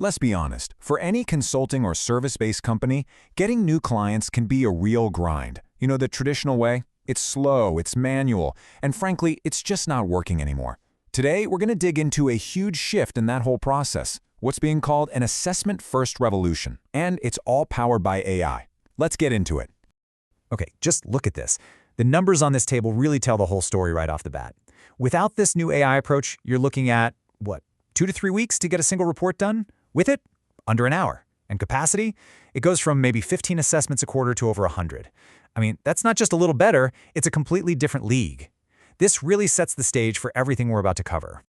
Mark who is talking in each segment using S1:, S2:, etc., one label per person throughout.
S1: Let's be honest, for any consulting or service-based company, getting new clients can be a real grind. You know, the traditional way? It's slow, it's manual, and frankly, it's just not working anymore. Today, we're going to dig into a huge shift in that whole process, what's being called an assessment-first revolution, and it's all powered by AI. Let's get into it.
S2: Okay, just look at this. The numbers on this table really tell the whole story right off the bat. Without this new AI approach, you're looking at, 2 to 3 weeks to get a single report done? With it, under an hour. And capacity? It goes from maybe 15 assessments a quarter to over 100. I mean, that's not just a little better, it's a completely different league. This really sets the stage for everything we're about to cover.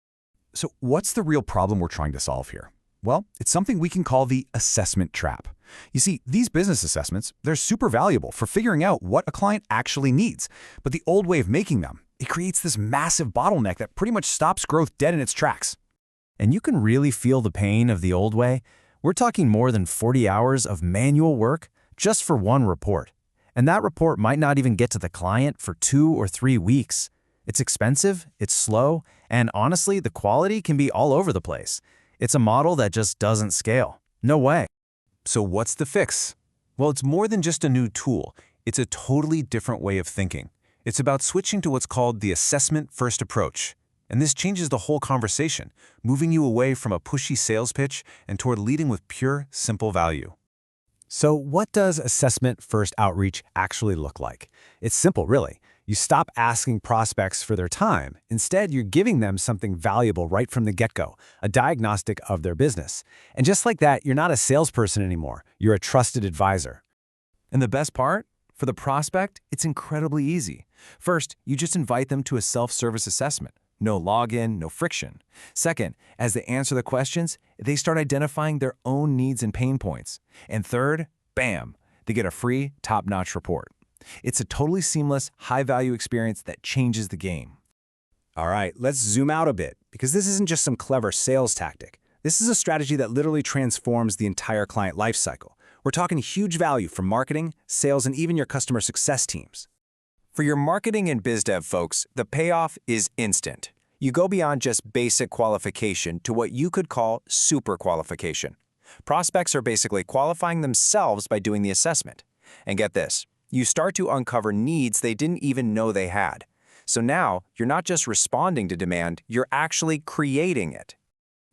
S1: So what's the real problem we're trying to solve here? Well, it's something we can call the assessment trap. You see, these business assessments, they're super valuable for figuring out what a client actually needs. But the old way of making them, it creates this massive bottleneck that pretty much stops growth dead in its tracks.
S2: And you can really feel the pain of the old way. We're talking more than 40 hours of manual work just for one report. And that report might not even get to the client for 2 or 3 weeks. It's expensive, it's slow, and honestly, the quality can be all over the place. It's a model that just doesn't scale. No way.
S1: So what's the fix? Well, it's more than just a new tool. It's a totally different way of thinking. It's about switching to what's called the assessment-first approach. And this changes the whole conversation, moving you away from a pushy sales pitch and toward leading with pure, simple value.
S2: So what does assessment-first outreach actually look like? It's simple, really. You stop asking prospects for their time. Instead, you're giving them something valuable right from the get-go, a diagnostic of their business. And just like that, you're not a salesperson anymore. You're a trusted advisor.
S1: And the best part? For the prospect, it's incredibly easy. First, you just invite them to a self-service assessment. No login, no friction. Second, as they answer the questions, they start identifying their own needs and pain points. And third, bam, they get a free, top-notch report. It's a totally seamless, high-value experience that changes the game.
S2: All right, let's zoom out a bit, because this isn't just some clever sales tactic. This is a strategy that literally transforms the entire client lifecycle. We're talking huge value for marketing, sales, and even your customer success teams.
S3: For your marketing and biz dev folks, the payoff is instant. You go beyond just basic qualification to what you could call super qualification. Prospects are basically qualifying themselves by doing the assessment. And get this, you start to uncover needs they didn't even know they had. So now, you're not just responding to demand, you're actually creating it.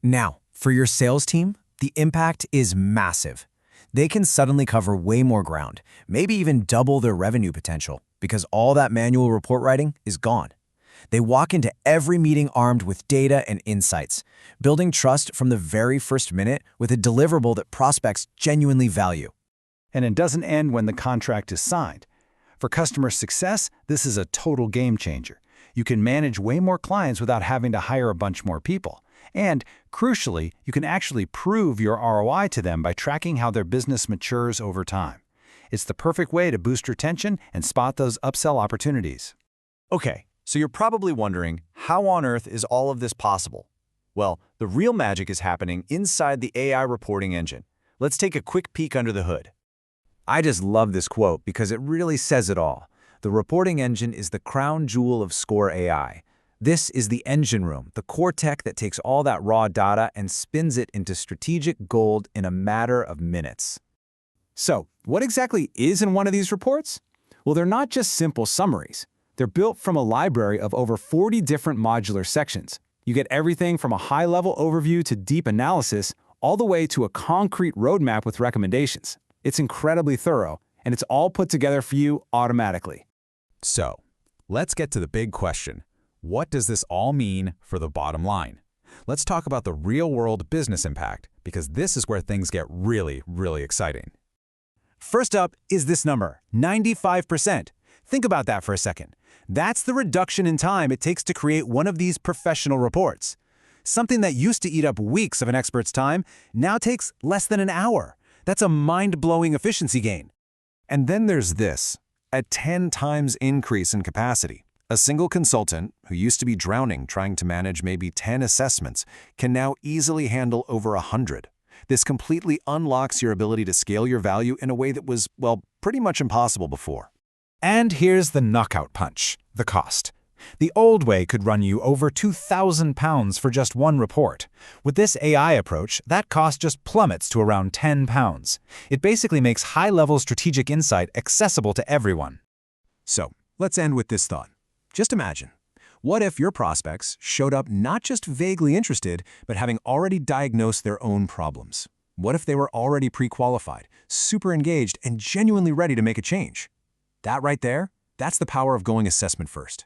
S2: Now, for your sales team, the impact is massive. They can suddenly cover way more ground, maybe even double their revenue potential, because all that manual report writing is gone. They walk into every meeting armed with data and insights, building trust from the very first minute with a deliverable that prospects genuinely value.
S4: And it doesn't end when the contract is signed. For customer success, this is a total game changer. You can manage way more clients without having to hire a bunch more people. And, crucially, you can actually prove your ROI to them by tracking how their business matures over time. It's the perfect way to boost retention and spot those upsell opportunities.
S1: Okay, so you're probably wondering, how on earth is all of this possible? Well, the real magic is happening inside the AI reporting engine. Let's take a quick peek under the hood. I just love this quote because it really says it all. The reporting engine is the crown jewel of Score AI. This is the engine room, the core tech that takes all that raw data and spins it into strategic gold in a matter of minutes.
S4: So, what exactly is in one of these reports? Well, they're not just simple summaries. They're built from a library of over 40 different modular sections. You get everything from a high-level overview to deep analysis, all the way to a concrete roadmap with recommendations. It's incredibly thorough, and it's all put together for you automatically.
S1: So, let's get to the big question. What does this all mean for the bottom line? Let's talk about the real-world business impact, because this is where things get really, really exciting.
S2: First up is this number, 95%. Think about that for a second. That's the reduction in time it takes to create one of these professional reports. Something that used to eat up weeks of an expert's time now takes less than an hour. That's a mind-blowing efficiency gain.
S1: And then there's this, a 10 times increase in capacity. A single consultant, who used to be drowning trying to manage maybe 10 assessments, can now easily handle over 100. This completely unlocks your ability to scale your value in a way that was, well, pretty much impossible before.
S2: And here's the knockout punch, the cost. The old way could run you over £2,000 for just one report. With this AI approach, that cost just plummets to around £10. It basically makes high-level strategic insight accessible to everyone.
S1: So, let's end with this thought. Just imagine, what if your prospects showed up not just vaguely interested, but having already diagnosed their own problems? What if they were already pre-qualified, super engaged, and genuinely ready to make a change? That right there, that's the power of going assessment first.